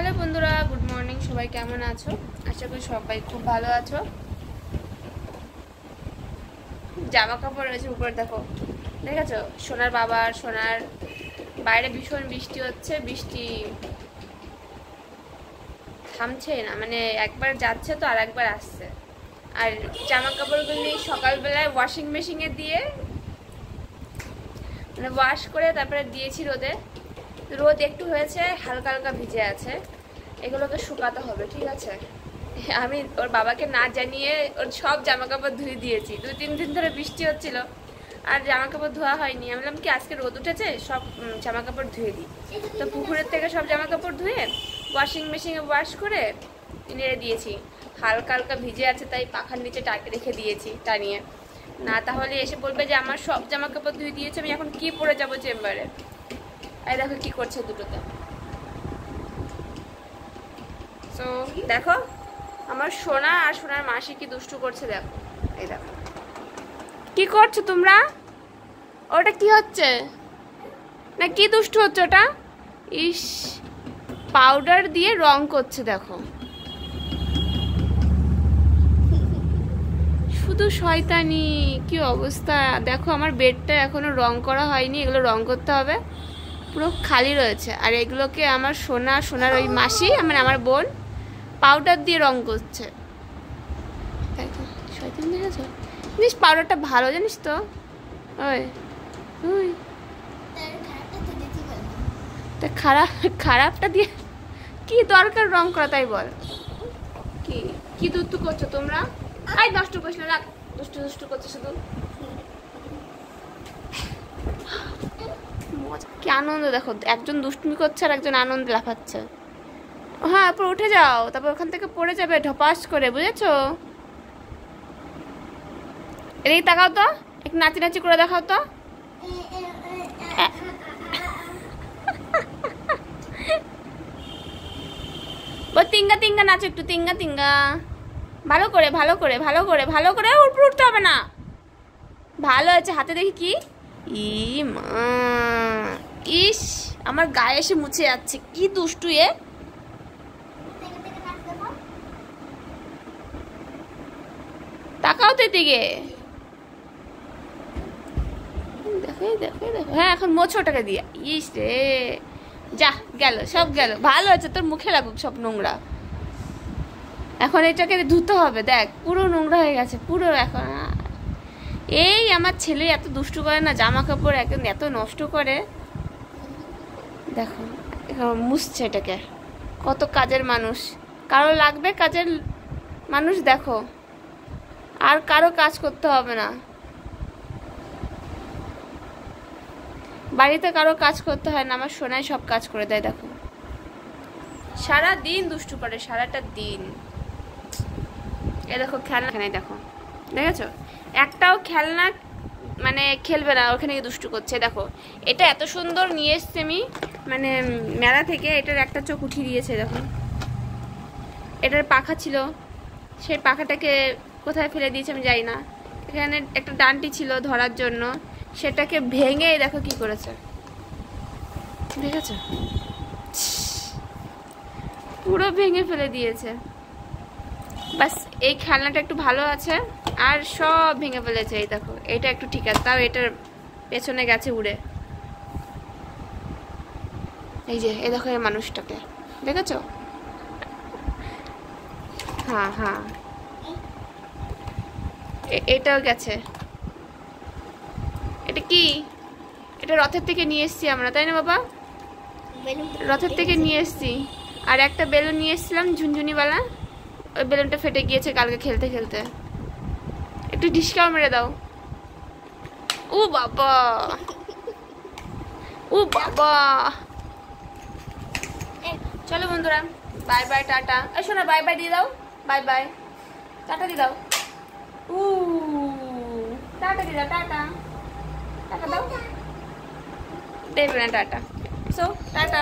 Hello বন্ধুরা, good morning. সবাই কেমন আছো? আশা করি সবাই খুব ভালো আছো। জামা কাপড় রয়েছে উপরে, দেখো, দেখেছো? সোনার বাবার, সোনার বাইরে ভীষণ বৃষ্টি হচ্ছে, বৃষ্টি থামছে না, মানে একবার যাচ্ছে তো আর একবার আসছে। আর জামা কাপড়গুলি সকালবেলায় ওয়াশিং মেশিনে দিয়ে মানে ওয়াশ করে তারপরে দিয়েছি রোদে। রোদ একটু হয়েছে, হালকা হালকা ভিজে আছে, এগুলোকে শুকাতে হবে, ঠিক আছে? আমি ওর বাবাকে না জানিয়ে ওর সব জামা কাপড় ধুয়ে দিয়েছি। 2-3 দিন ধরে বৃষ্টি হচ্ছিল আর জামা কাপড় ধোয়া হয়নি। আমি বললাম কি আজকে রোদ উঠেছে, সব জামা কাপড় ধুয়ে দিই। তো পুকুরের থেকে সব জামা কাপড় ধুয়ে ওয়াশিং মেশিনে ওয়াশ করে নেড়ে দিয়েছি। হালকা হালকা ভিজে আছে তাই পাখার নিচে রেখে দিয়েছি টানিয়ে, না তাহলে এসে বলবে যে আমার সব জামা কাপড় ধুয়ে দিয়েছে, আমি এখন কি পরে যাবো চেম্বারে। এই দেখো কি করছে দুটোতে। তো দেখো আমার সোনা আর সোনার মাসি কি দুষ্টু করছে, দেখো। এই দেখো কি করছো তোমরা, ওটা কি হচ্ছে না, কি দুষ্টু হচ্ছে ওটা? ইস, পাউডার দিয়ে রং করছে, দেখো। শুধু শয়তানি, কি অবস্থা দেখো। আমার বেডটা এখনো রং করা হয়নি, এগুলো রং করতে হবে। পুরো খালি রয়েছে। আর এগুলোকে আমার সোনার ওই মাসি মানে আমার বোন পাউডার দিয়ে রং করছে। তাই তো, শয়তান দেখেছো? জানিস পাউডারটা ভালো, জানিস তো? ওই ওই তা খারাপটা দিয়ে কি দরকার রং করা, তাই বল। কি কি দুষ্টু করছো তোমরা? আই নষ্ট করিস না, রাখ। দুষ্টু করছো শুধু। কি আনন্দ দেখো, একজন দুষ্টুমি করছে আর একজন আনন্দে লাফাচ্ছে। হ্যাঁ, তারপর উঠে যাও, তারপর ওখান থেকে পড়ে যাবে ঢপাস করে, বুঝেছো? এদিকে তাকাও তো, একটু নাচি করে দেখাও তো। তিঙ্গা নাচো একটু, তিঙ্গা। ভালো করে উপরে উঠতে হবে না। ভালো আছে, হাতে দেখি কি। ই মা, ইস, আমার গায়ে এসে মুছে যাচ্ছে, কি দুষ্টু এ। তাকাও তো এদিকে, দেখো। হ্যাঁ, এখন মোছো ওটাকে দিয়ে। ইস রে, যা গেল, সব গেল। ভালো আছে, তোর মুখে লাগুক সব নোংরা। এখন এটাকে ধুতে হবে, দেখ পুরো নোংরা হয়ে গেছে পুরো। এখন এই আমার ছেলে এত দুষ্টু করে না, জামা কাপড় একদম এত নষ্ট করে, দেখো মুছছে এটাকে। কত কাজের মানুষ, কারো লাগবে কাজের মানুষ, দেখো। আর কারো কাজ করতে হবে না, বাড়িতে কারো কাজ করতে হয় না, আমার সোনাই সব কাজ করে দেয়। দেখো সারা দিন দুষ্টু করে, সারাটা দিন। এ দেখো খেলনা, দেখো, দেখেছো? একটাও খেলনা মানে খেলবে না, ওখানে দুষ্টু করছে। দেখো এটা এত সুন্দর নিয়ে এসছি আমি মানে মেলা থেকে, এটার একটা চোখ উঠিয়ে দিয়েছে। দেখো এটার পাখা ছিল, সেই পাখাটাকে কোথায় ফেলে দিয়েছে আমি জানি না। এখানে একটা ডান্টি ছিল ধরার জন্য, সেটাকে ভেঙে দেখো কি করেছে, দেখেছো? পুরো ভেঙে ফেলে দিয়েছে। বাস এই খেলনাটা একটু ভালো আছে, আর সব ভেঙে ফেলেছে। এই দেখো এটা একটু ঠিক আছে, তাও এটার পেছনে গেছে উড়ে। এই যে এই দেখো এই মানুষটাকে, দেখেছো? হ্যাঁ, এটাও গেছে। এটা কি? এটা রথের থেকে নিয়ে এসছি আমরা, তাই না বাবা? রথের থেকে নিয়ে এসছি। আর একটা বেলুন নিয়ে এসেছিলাম ঝুনঝুনিওয়ালা, ওই বেলুনটা ফেটে গিয়েছে কালকে খেলতে খেলতে। একটু ঢিসকাও মেরে দাও। ও বাবা, চলো বন্ধুরা, বাই বাই, টাটা। এই শোনো, বাই বাই দিয়ে দাও, বাই বাই, টাটা দিয়ে দাও। টাটা দিয়ে দাও, টাটা দাও। দেবে না টাটা, সো টাটা।